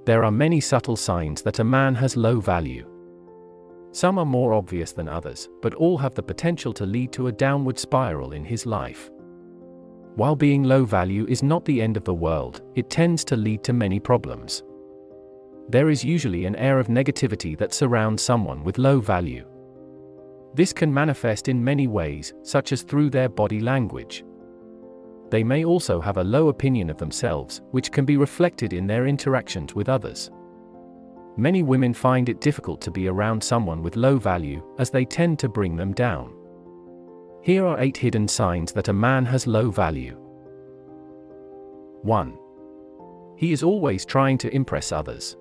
There are many subtle signs that a man has low value. Some are more obvious than others, but all have the potential to lead to a downward spiral in his life. While being low value is not the end of the world, it tends to lead to many problems. There is usually an air of negativity that surrounds someone with low value. This can manifest in many ways, such as through their body language. They may also have a low opinion of themselves, which can be reflected in their interactions with others. Many women find it difficult to be around someone with low value, as they tend to bring them down. Here are 8 hidden signs that a man has low value. 1. He is always trying to impress others.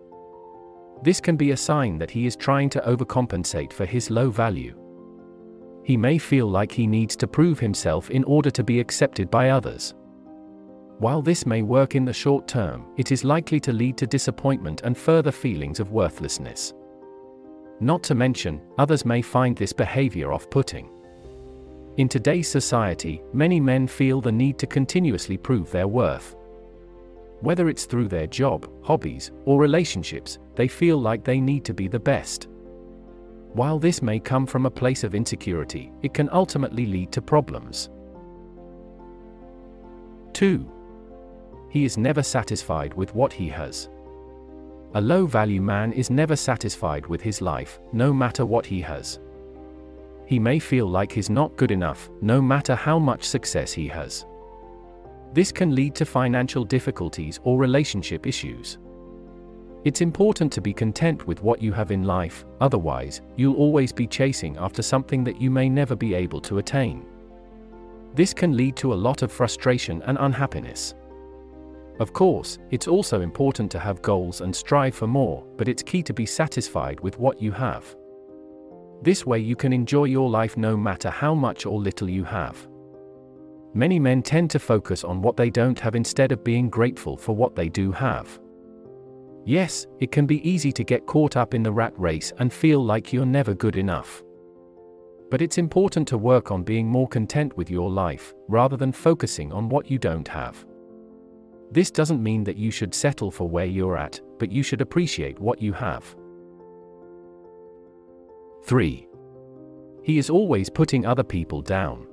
This can be a sign that he is trying to overcompensate for his low value. He may feel like he needs to prove himself in order to be accepted by others. While this may work in the short term, it is likely to lead to disappointment and further feelings of worthlessness. Not to mention, others may find this behavior off-putting. In today's society, many men feel the need to continuously prove their worth. Whether it's through their job, hobbies, or relationships, they feel like they need to be the best. While this may come from a place of insecurity, it can ultimately lead to problems. 2. He is never satisfied with what he has. A low-value man is never satisfied with his life, no matter what he has. He may feel like he's not good enough, no matter how much success he has. This can lead to financial difficulties or relationship issues. It's important to be content with what you have in life, otherwise, you'll always be chasing after something that you may never be able to attain. This can lead to a lot of frustration and unhappiness. Of course, it's also important to have goals and strive for more, but it's key to be satisfied with what you have. This way you can enjoy your life no matter how much or little you have. Many men tend to focus on what they don't have instead of being grateful for what they do have. Yes, it can be easy to get caught up in the rat race and feel like you're never good enough. But it's important to work on being more content with your life, rather than focusing on what you don't have. This doesn't mean that you should settle for where you're at, but you should appreciate what you have. 3. He is always putting other people down.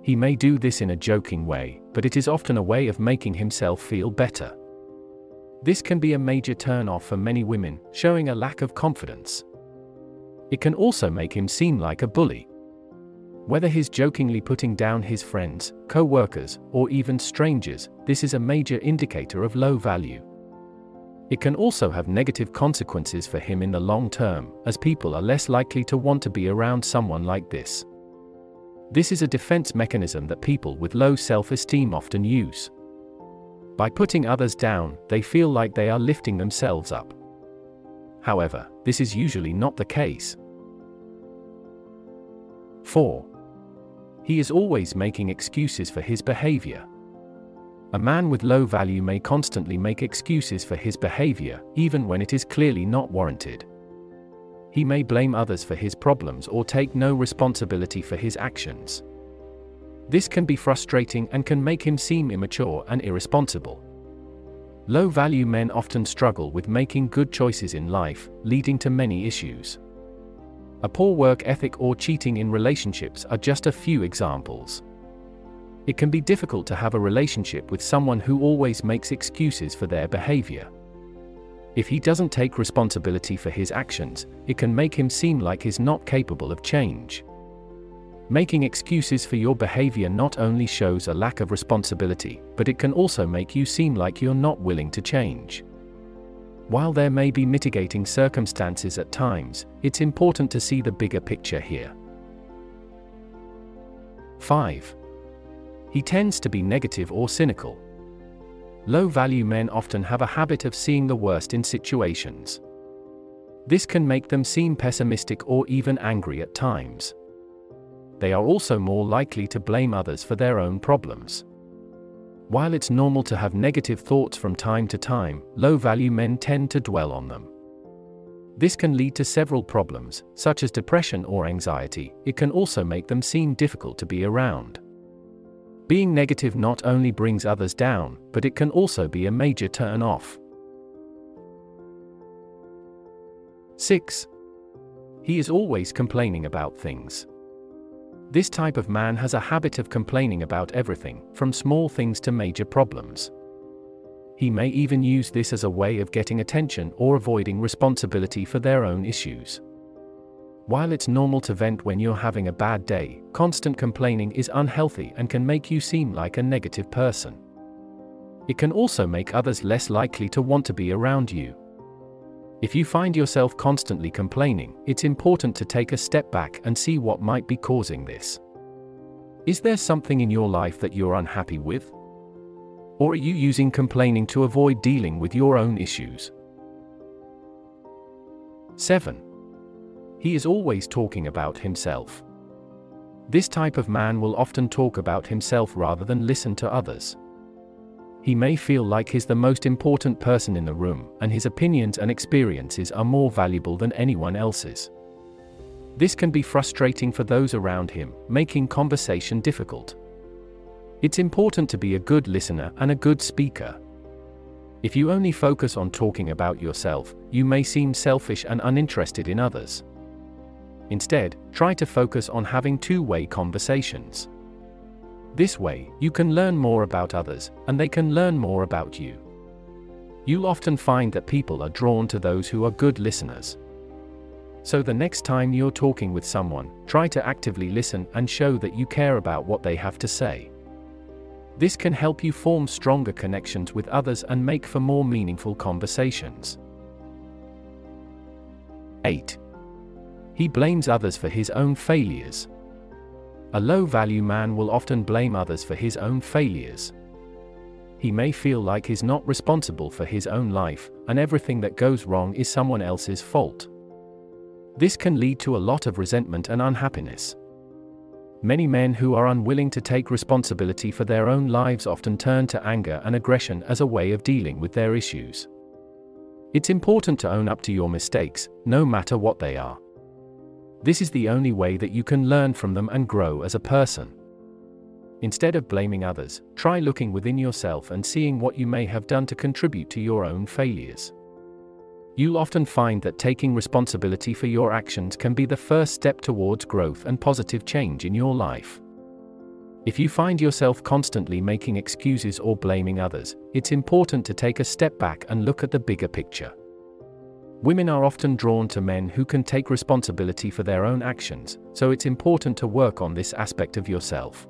He may do this in a joking way, but it is often a way of making himself feel better. This can be a major turn-off for many women, showing a lack of confidence. It can also make him seem like a bully. Whether he's jokingly putting down his friends, co-workers, or even strangers, this is a major indicator of low value. It can also have negative consequences for him in the long term, as people are less likely to want to be around someone like this. This is a defense mechanism that people with low self-esteem often use. By putting others down, they feel like they are lifting themselves up. However, this is usually not the case. 4. He is always making excuses for his behavior. A man with low value may constantly make excuses for his behavior, even when it is clearly not warranted. He may blame others for his problems or take no responsibility for his actions. This can be frustrating and can make him seem immature and irresponsible. Low-value men often struggle with making good choices in life, leading to many issues. A poor work ethic or cheating in relationships are just a few examples. It can be difficult to have a relationship with someone who always makes excuses for their behavior. If he doesn't take responsibility for his actions, it can make him seem like he's not capable of change. Making excuses for your behavior not only shows a lack of responsibility, but it can also make you seem like you're not willing to change. While there may be mitigating circumstances at times, it's important to see the bigger picture here. 5. He tends to be negative or cynical. Low-value men often have a habit of seeing the worst in situations. This can make them seem pessimistic or even angry at times. They are also more likely to blame others for their own problems. While it's normal to have negative thoughts from time to time, low-value men tend to dwell on them. This can lead to several problems, such as depression or anxiety. It can also make them seem difficult to be around. Being negative not only brings others down, but it can also be a major turn-off. 6. He is always complaining about things. This type of man has a habit of complaining about everything, from small things to major problems. He may even use this as a way of getting attention or avoiding responsibility for their own issues. While it's normal to vent when you're having a bad day, constant complaining is unhealthy and can make you seem like a negative person. It can also make others less likely to want to be around you. If you find yourself constantly complaining, it's important to take a step back and see what might be causing this. Is there something in your life that you're unhappy with? Or are you using complaining to avoid dealing with your own issues? 7. He is always talking about himself. This type of man will often talk about himself rather than listen to others. He may feel like he's the most important person in the room, and his opinions and experiences are more valuable than anyone else's. This can be frustrating for those around him, making conversation difficult. It's important to be a good listener and a good speaker. If you only focus on talking about yourself, you may seem selfish and uninterested in others. Instead, try to focus on having two-way conversations. This way, you can learn more about others, and they can learn more about you. You'll often find that people are drawn to those who are good listeners. So the next time you're talking with someone, try to actively listen and show that you care about what they have to say. This can help you form stronger connections with others and make for more meaningful conversations. 8. He blames others for his own failures. A low-value man will often blame others for his own failures. He may feel like he's not responsible for his own life, and everything that goes wrong is someone else's fault. This can lead to a lot of resentment and unhappiness. Many men who are unwilling to take responsibility for their own lives often turn to anger and aggression as a way of dealing with their issues. It's important to own up to your mistakes, no matter what they are. This is the only way that you can learn from them and grow as a person. Instead of blaming others, try looking within yourself and seeing what you may have done to contribute to your own failures. You'll often find that taking responsibility for your actions can be the first step towards growth and positive change in your life. If you find yourself constantly making excuses or blaming others, it's important to take a step back and look at the bigger picture. Women are often drawn to men who can take responsibility for their own actions, so it's important to work on this aspect of yourself.